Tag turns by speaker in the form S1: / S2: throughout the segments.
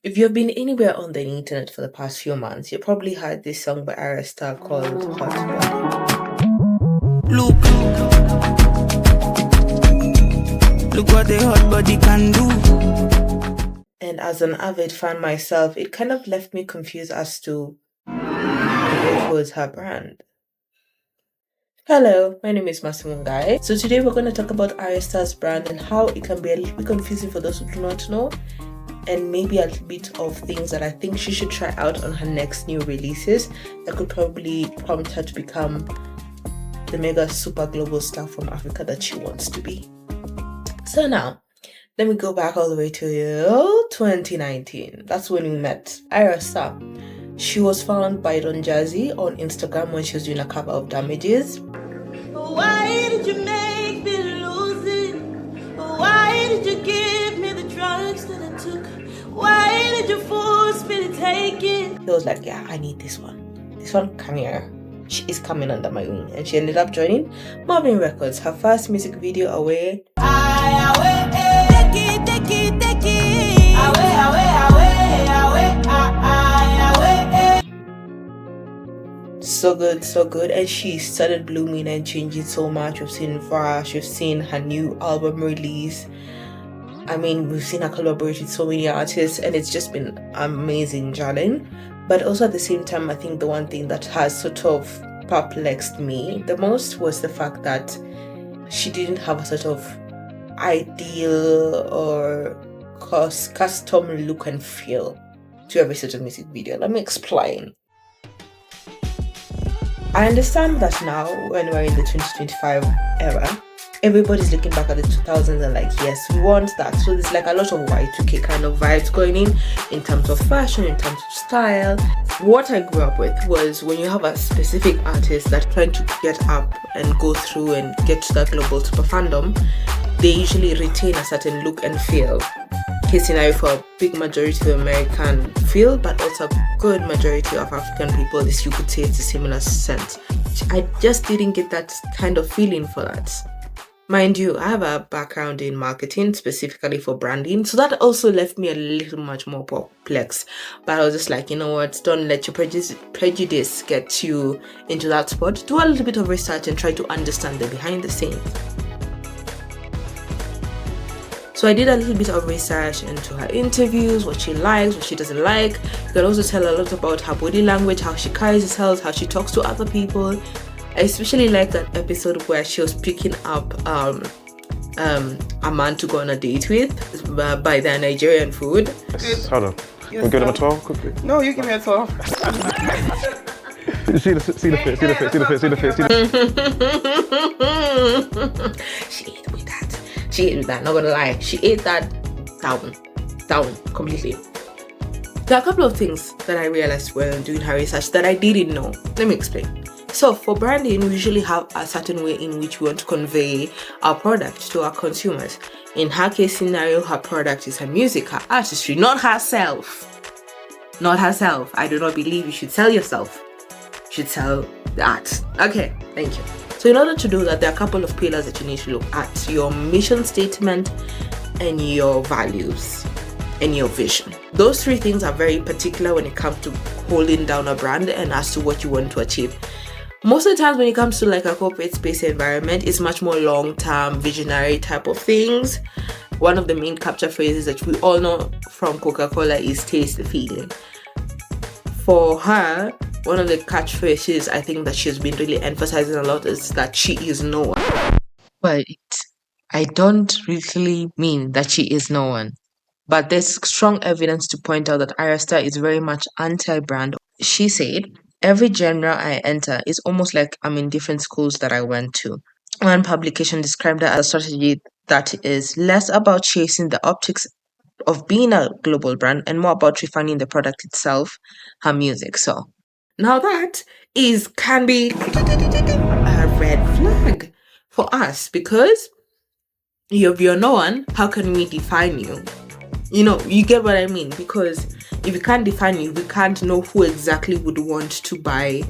S1: If you've been anywhere on the internet for the past few months, you probably heard this song by Ayra Starr called Hot Body.
S2: Look what the hot body can do.
S1: And as an avid fan myself, it kind of left me confused as to what was her brand. Hello, my name is Masimungai. So today we're going to talk about Ayra Starr's brand and how it can be a little bit confusing for those who do not know, and maybe a little bit of things that I think she should try out on her next new releases that could probably prompt her to become the mega super global star from Africa that she wants to be. So now, let me go back all the way to 2019. That's when we met Ayra Starr. She was found by Don Jazzy on Instagram when she was doing a cover of Damages.
S3: Why did you make me lose it? Why did you give me the drugs that I took? Why did you force me to take it?
S1: He was like, yeah, I need this one. This one, come here. She is coming under my wing. And she ended up joining Marvin Records. Her first music video, Away. So good, so good. And she started blooming and changing so much. We've seen Vash, we've seen her new album release. I mean, we've seen her collaborate with so many artists, and it's just been amazing, Jalen. But also at the same time, I think the one thing that has sort of perplexed me the most was the fact that she didn't have a sort of ideal or custom look and feel to every sort of music video. Let me explain. I understand that now, when we're in the 2025 era, everybody's looking back at the 2000s and like, yes, we want that. So there's like a lot of Y2K kind of vibes going in terms of fashion, in terms of style. What I grew up with was when you have a specific artist that's trying to get up and go through and get to that global super fandom, they usually retain a certain look and feel. Case scenario for a big majority of American feel, but also a good majority of African people, this you could say it's a similar sense. I just didn't get that kind of feeling for that. Mind you, I have a background in marketing, specifically for branding, so that also left me a little much more perplexed. But I was just like, you know what, don't let your prejudice get you into that spot. Do a little bit of research and try to understand the behind the scenes. So I did a little bit of research into her interviews, what she likes, what she doesn't like. You can also tell a lot about her body language, how she carries herself, how she talks to other people. I especially like that episode where she was picking up a man to go on a date with by their Nigerian food.
S4: Yes, hold on. We'll give them a 12 quickly.
S2: No, you give me a 12.
S4: See the fit.
S1: She ate with that. She ate with that, not gonna lie. She ate that down completely. There are a couple of things that I realized when doing her research that I didn't know. Let me explain. So for branding, we usually have a certain way in which we want to convey our product to our consumers. In her case scenario, her product is her music, her artistry, not herself. Not herself. I do not believe you should sell yourself. You should sell the art. Okay, thank you. So in order to do that, there are a couple of pillars that you need to look at. Your mission statement and your values and your vision. Those three things are very particular when it comes to holding down a brand and as to what you want to achieve. Most of the times when it comes to like a corporate space environment, it's much more long-term, visionary type of things. One of the main capture phrases that we all know from Coca-Cola is taste the feeling. For her, one of the catchphrases I think that she's been really emphasizing a lot is that she is no one. But I don't really mean that she is no one. But there's strong evidence to point out that Ayra Starr is very much anti-brand. She said, every genre I enter is almost like I'm in different schools that I went to. One publication described her as a strategy that is less about chasing the optics of being a global brand and more about refining the product itself, her music. So now that can be a red flag for us, because if you're no one, how can we define you? You know, you get what I mean? Because if we can't define you, we can't know who exactly would want to buy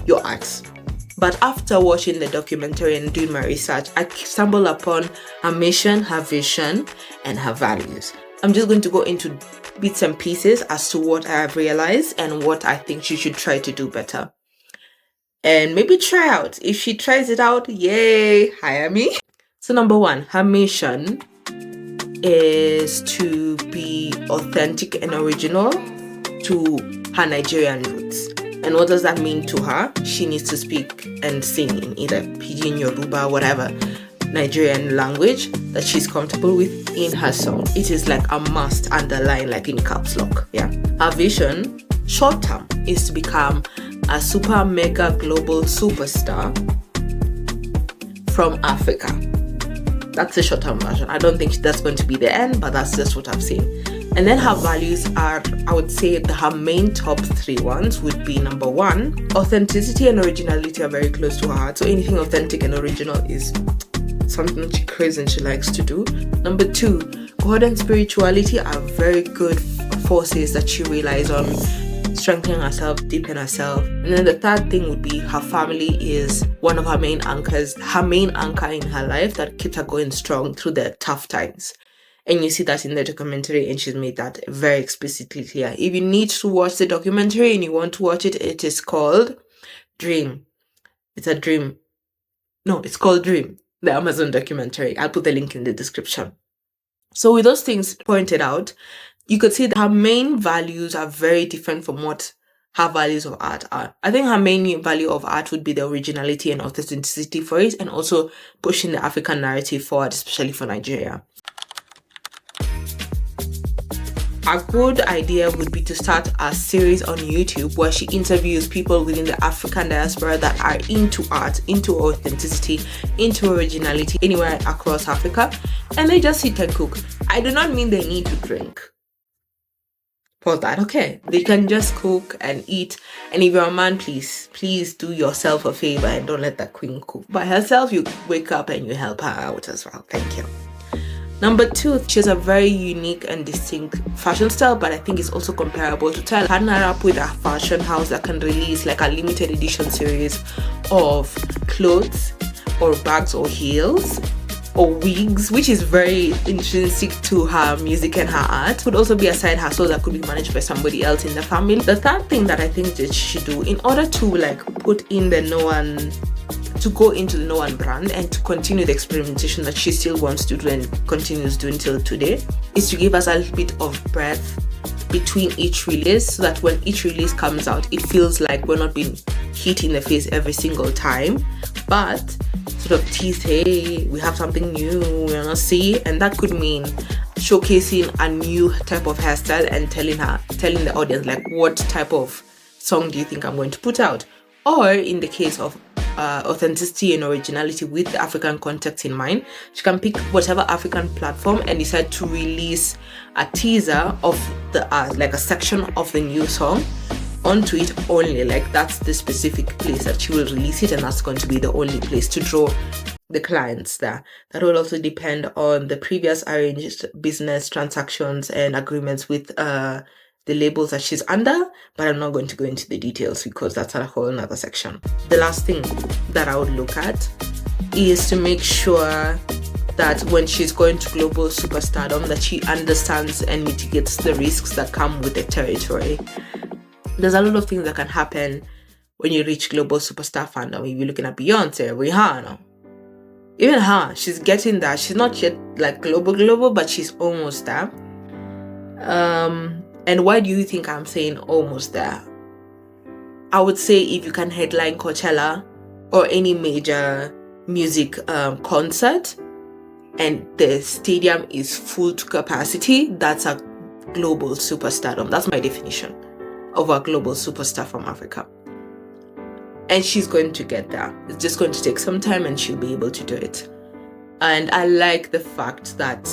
S1: your art. But after watching the documentary and doing my research, I stumbled upon her mission, her vision, and her values. I'm just going to go into bits and pieces as to what I have realized and what I think she should try to do better. And maybe try out. If she tries it out, yay, hire me. So number 1, her mission is to be authentic and original to her Nigerian roots. And what does that mean to her? She needs to speak and sing in either Pidgin, Yoruba, whatever Nigerian language that she's comfortable with in her song. It is like a must, underline, like in caps lock. Yeah. Her vision, short term, is to become a super mega global superstar from Africa. That's the short term version. I don't think that's going to be the end, but that's just what I've seen. And then her values are, I would say her main top 3 ones would be number 1, authenticity and originality are very close to her heart. So anything authentic and original is something she craves and she likes to do. Number 2, God and spirituality are very good forces that she relies on, strengthening herself, deepen herself. And then the third thing would be her family is one of her main anchors, her main anchor in her life that keeps her going strong through the tough times. And you see that in the documentary, and she's made that very explicitly clear. If you need to watch the documentary and you want to watch it, it is called Dream. It's a dream. No, it's called Dream, the Amazon documentary. I'll put the link in the description. So with those things pointed out, you could see that her main values are very different from what her values of art are. I think her main value of art would be the originality and authenticity for it, and also pushing the African narrative forward, especially for Nigeria. A good idea would be to start a series on YouTube where she interviews people within the African diaspora that are into art, into authenticity, into originality anywhere across Africa, and they just sit and cook. I do not mean they need to drink. Pause that. Okay, they can just cook and eat. And if you're a man, please do yourself a favor and don't let that queen cook by herself. You wake up and you help her out as well. Thank you. Number 2, she has a very unique and distinct fashion style, but I think it's also comparable to Tyla. Partner up with a fashion house that can release like a limited edition series of clothes or bags or heels or wigs, which is very intrinsic to her music and her art. Could also be a side hustle that could be managed by somebody else in the family. The third thing that I think that she should do in order to like put in the to go into the No One brand and to continue the experimentation that she still wants to do and continues doing till today, is to give us a little bit of breath between each release, so that when each release comes out, it feels like we're not being hit in the face every single time, but sort of tease, hey, we have something new, we're gonna see. And that could mean showcasing a new type of hairstyle and telling the audience like, what type of song do you think I'm going to put out? Or in the case of authenticity and originality with the African context in mind, she can pick whatever African platform and decide to release a teaser of the like a section of the new song onto it only. Like that's the specific place that she will release it, and that's going to be the only place to draw the clients there. That will also depend on the previous arranged business transactions and agreements with the labels that she's under, but I'm not going to go into the details because that's a whole another section. The last thing that I would look at is to make sure that when she's going to global superstardom, that she understands and mitigates the risks that come with the territory. There's a lot of things that can happen when you reach global superstar fandom. If you're looking at Beyonce, Rihanna, even her, she's getting there. She's not yet like global, but she's almost there. And why do you think I'm saying almost there? I would say if you can headline Coachella or any major music concert and the stadium is full to capacity, that's a global superstardom. That's my definition of a global superstar from Africa. And she's going to get there. It's just going to take some time and she'll be able to do it. And I like the fact that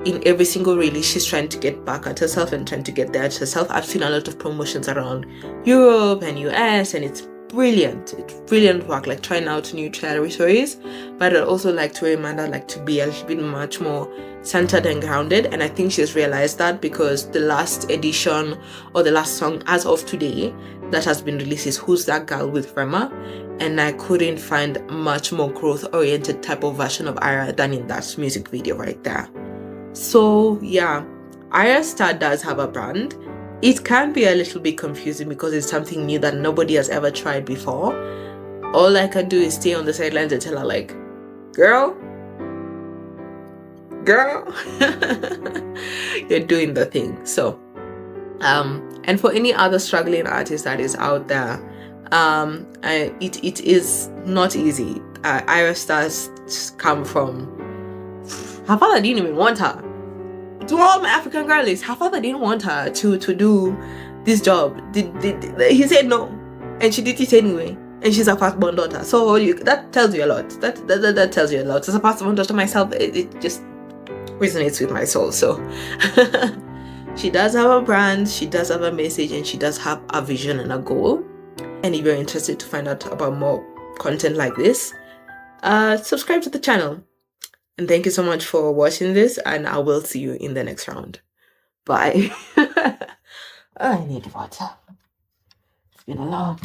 S1: in every single release, she's trying to get back at herself and trying to get there at herself. I've seen a lot of promotions around Europe and US, and it's brilliant. It's brilliant work, like trying out new territories. But I'd also like to remind her like to be a little bit much more centered and grounded. And I think she's realized that, because the last edition or the last song as of today that has been released is Who's That Girl with Rema. And I couldn't find much more growth-oriented type of version of Ira than in that music video right there. So yeah, Ayra Starr does have a brand. It can be a little bit confusing because it's something new that nobody has ever tried before. All I can do is stay on the sidelines and tell her, like, girl, you're doing the thing. So, and for any other struggling artist that is out there, it is not easy. Ayra Starr's come from, her father didn't even want her. To all my African girlies, her father didn't want her to do this job. He said no, and she did it anyway. And she's a firstborn daughter, so that tells you a lot. That tells you a lot. As a firstborn daughter myself, it just resonates with my soul. So she does have a brand, she does have a message, and she does have a vision and a goal. And if you're interested to find out about more content like this, subscribe to the channel. And thank you so much for watching this, and I will see you in the next round. Bye. I need water. It's been a long